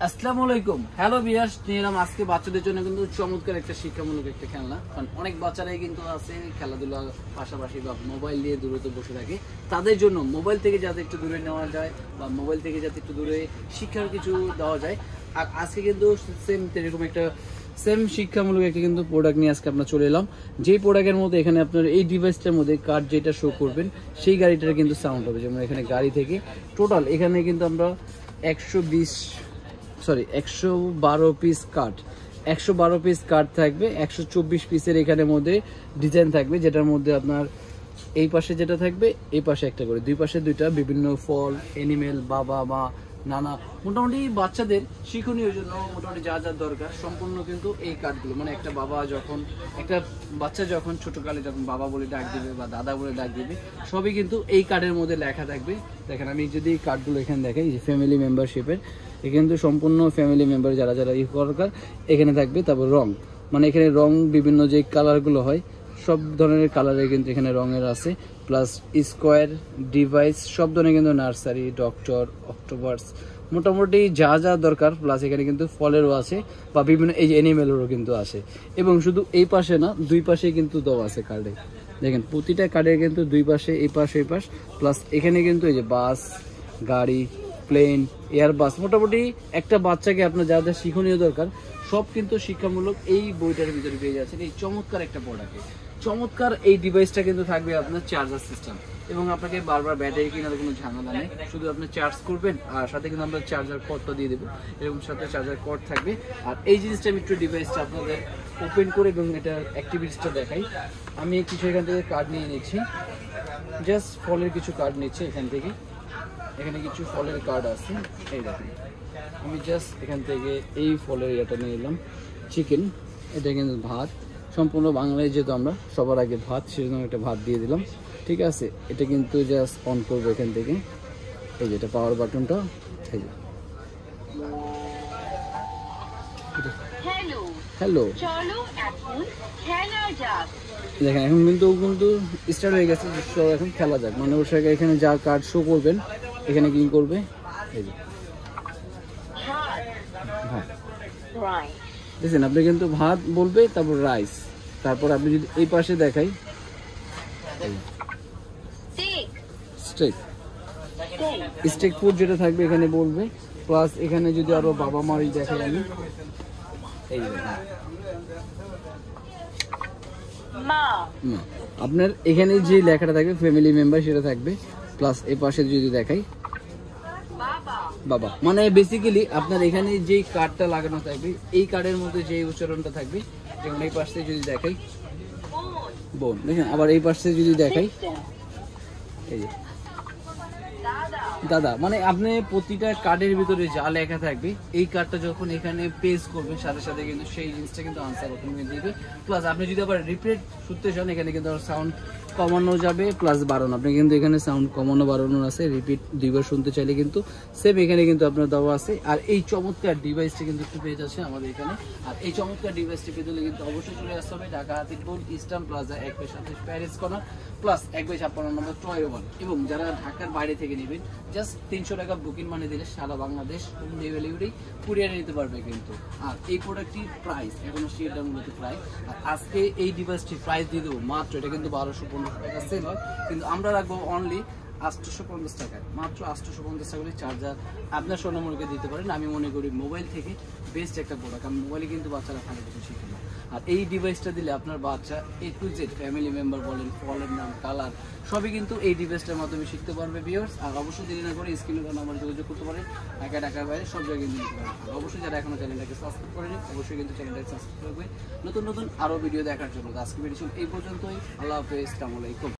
আসসালামু আলাইকুম। Hello viewers, নিয়ে এলাম আজকে বাচ্চাদের জন্য কিন্তু চমৎকার একটা শিক্ষামূলক একটা খেলনা। কারণ অনেক বাচ্চারাই কিন্তু আছে খেলাধুলার পাশাপাশি বা মোবাইল নিয়ে দূরত বসে থাকে। তাদের জন্য মোবাইল থেকে যাতে একটু দূরে নেওয়া যায় বা মোবাইল থেকে যাতে একটু দূরে শিক্ষার কিছু দেওয়া যায়। আর আজকে কিন্তু সেম এরকম একটা শিক্ষামূলক একটা কিন্তু প্রোডাক্ট নিয়ে আজকে আপনার চলে এলাম। যেই প্রোডাক্টের মধ্যে এখানে আপনার এই ডিভাইসটার মধ্যে কার্ড যেটা শো করবেন সেই গাড়িটার কিন্তু সাউন্ড হবে। যেমন এখানে গাড়ি থেকে টোটাল এখানে কিন্তু আমরা 112 পিস কার্ড 112 পিস কার্ড থাকবে। 124 পিসের এখানের মধ্যে ডিজাইন থাকবে, যেটার মধ্যে আপনার এই পাশে যেটা থাকবে এই পাশে একটা করে, দুই পাশে দুইটা বিভিন্ন ফল, অ্যানিমেল, বাবা মা, নানা, মোটামুটি বাচ্চাদের শিক্ষণীয় জন্য মোটামুটি যা যা দরকার সম্পূর্ণ কিন্তু এই কার্ডগুলো। মানে একটা বাচ্চা যখন ছোটকালে যখন বাবা বলে ডাক দিবে বা দাদা বলে ডাক দিবে, সবই কিন্তু এই কার্ডের মধ্যে লেখা থাকবে। দেখেন আমি যদি এই কার্ডগুলো এখানে দেখাই, যে ফ্যামিলি মেম্বারশিপের, এখানে কিন্তু সম্পূর্ণ ফ্যামিলি মেম্বার যারা যারা দরকার এখানে থাকবে। তারপর রং, মানে এখানে রং বিভিন্ন যে কালারগুলো হয় সব ধরনের কালারের কিন্তু এখানে রঙের আছে। প্লাস স্কোয়ার, ডিভাইস, সব ধরনের কিন্তু নার্সারি, ডক্টর, অক্টোবার্স, মোটামুটি যা যা দরকার। প্লাস এখানে কিন্তু ফলেরও আছে বা বিভিন্ন এই যে অ্যানিমেলেরও কিন্তু আছে। এবং শুধু এই পাশে না, দুই পাশে কিন্তু দেওয়া আছে কার্ডে। দেখেন প্রতিটা কার্ডের কিন্তু দুই পাশে, এই পাশ এই পাশ। প্লাস এখানে কিন্তু এই যে বাস, গাড়ি, প্লেন, এয়ারবাস, মোটামুটি একটা বাচ্চাকে আপনার যা যা শিক্ষণীয় দরকার সব কিন্তু শিক্ষামূলক এই বইটার ভিতরে পেয়ে যাচ্ছেন। এই চমৎকার একটা প্রোডাক্টে চমৎকার এই ডিভাইসটা কিন্তু থাকবে আপনার চার্জার সিস্টেম, এবং আপনাকে বারবার ব্যাটারি কেনার কোনো ঝামেলা নেই। শুধু আপনি চার্জ করবেন আর সাথে কিন্তু আমরা চার্জার কর্ডটা দিয়ে দেবো, এরকম সাথে চার্জার কর্ড থাকবে। আর এই জিনিসটা আমি একটু ডিভাইসটা আপনাদের ওপেন করে এবং এটার অ্যাক্টিভিটিসটা দেখাই। আমি কিছু এখান থেকে কার্ড নিয়ে নিচ্ছি, জাস্ট ফলের কিছু কার্ড নিচ্ছি এখান থেকে। এখানে কিছু ফলের কার্ড আছে, এই দেখেন আমি জাস্ট এখান থেকে এই ফলের ইয়েটা নিয়ে নিলাম। চিকেন, এটা কিন্তু ভাত, সম্পূর্ণ বাংলায় যেহেতু আমরা সবার আগে ভাত, সেজন্য একটা ভাত দিয়ে দিলাম। ঠিক আছে, এটা কিন্তু জাস্ট অন করবো এখান থেকে, এই যেটা পাওয়ার বাটনটা, এই যে হ্যালো, দেখেন এখন কিন্তু স্টার্ট হয়ে গেছে। এখন খেলা যাক, মানে ওর সাথে এখানে যা কার্ড শো করবেন এখানে কি করবে, এই যে ভাত দেখছেন আপনি কিন্তু ভাত বলবে, তারপর রাইস, তারপর আপনি যদি এই পাশে দেখাই স্টেক ফুড যেটা থাকবে এখানে বলবে। প্লাস এখানে যদি আরো বাবা মারই দেখাই আমি, এই আপনার এখানে যে লেখাটা থাকবে ফ্যামিলি মেম্বার সেটা থাকবে। প্লাস এই পাশে যদি দেখাই বাবা, মানে বেসিক্যালি আপনার এখানে যে কার্ডটা লাগানো থাকবে এই কার্ডের মধ্যে যে উচ্চারণটা থাকবে, যেমন এই পাশে যদি দেখাই বোন, দেখেন আবার এই পাশে যদি দেখাই এই যে দাদা, মানে আপনি প্রতিটা কার্ডের ভিতরে যা লেখা থাকবে এই কার্ডটা যখন এখানে পেজ করবেন সাথে সাথে কিন্তু সেই জিনিসটা কিন্তু আনসার অটোমেটিক দিবে। প্লাস আপনি যদি আবার রিপিট শুনতে চান এখানে কিন্তু সাউন্ড কমানো যাবে, প্লাস বাড়ানো, আপনি কিন্তু এখানে সাউন্ড কমানো বাড়ানোর আছে। রিপিট দুইবার শুনতে চাইলে কিন্তু সেম এখানে কিন্তু আপনার দেওয়া আছে। আর এই চমৎকার ডিভাইসটি কিন্তু একটু পেয়ে যাচ্ছে আমাদের এখানে। আর এই চমৎকার ডিভাইসটি পেতে হলে কিন্তু অবশ্যই চলে আসতে হবে Dhaka Hatirpool eastern plaza 1/27 Paris corner plus 1/56 নম্বর টয়ওয়ান। এবং যারা ঢাকার বাইরে থেকে নেবেন জাস্ট 300 টাকা বুকিং মানে দিলে সারা বাংলাদেশ হোম ডেলিভারি কুরিয়ারে নিতে পারবে কিন্তু। আর এই প্রোডাক্টটির প্রাইস এখনো সেটার মূলত প্রাইস, আর আজকে এই ডিভাইসটির প্রাইস দিয়ে দেবো মাত্র, এটা কিন্তু 1250 টাকা সেল হয়, কিন্তু আমরা রাখবো অনলি 850 টাকায়, মাত্র 850 টাকা চার্জার আপনার স্বর্ণমূলকে দিতে পারেন। আমি মনে করি মোবাইল থেকে বেস্ট একটা প্রোডাক্ট, কারণ মোবাইলে কিন্তু বাচ্চারা ভালো কিছু শিখে না। আর এই ডিভাইসটা দিলে আপনার বাচ্চা A to Z family member বলেন, ফলের নাম, কালার, সবই কিন্তু এই ডিভাইসটার মাধ্যমে শিখতে পারবে ভিউয়ার্স। আর অবশ্যই দেরি না করে স্ক্রিনে নাম্বার যোগাযোগ করতে পারেন, ঢাকার বাইরে সব জায়গায় কিন্তু নিতে পারেন। আর অবশ্যই যারা এখনো চ্যানেলটাকে সাবস্ক্রাইব করেনি অবশ্যই কিন্তু চ্যানেলটাকে সাবস্ক্রাইব করবে নতুন নতুন আরও ভিডিও দেখার জন্য। আজকে ভিডিও এই পর্যন্তই, আল্লাহ হাফেজ, আসসালামু আলাইকুম।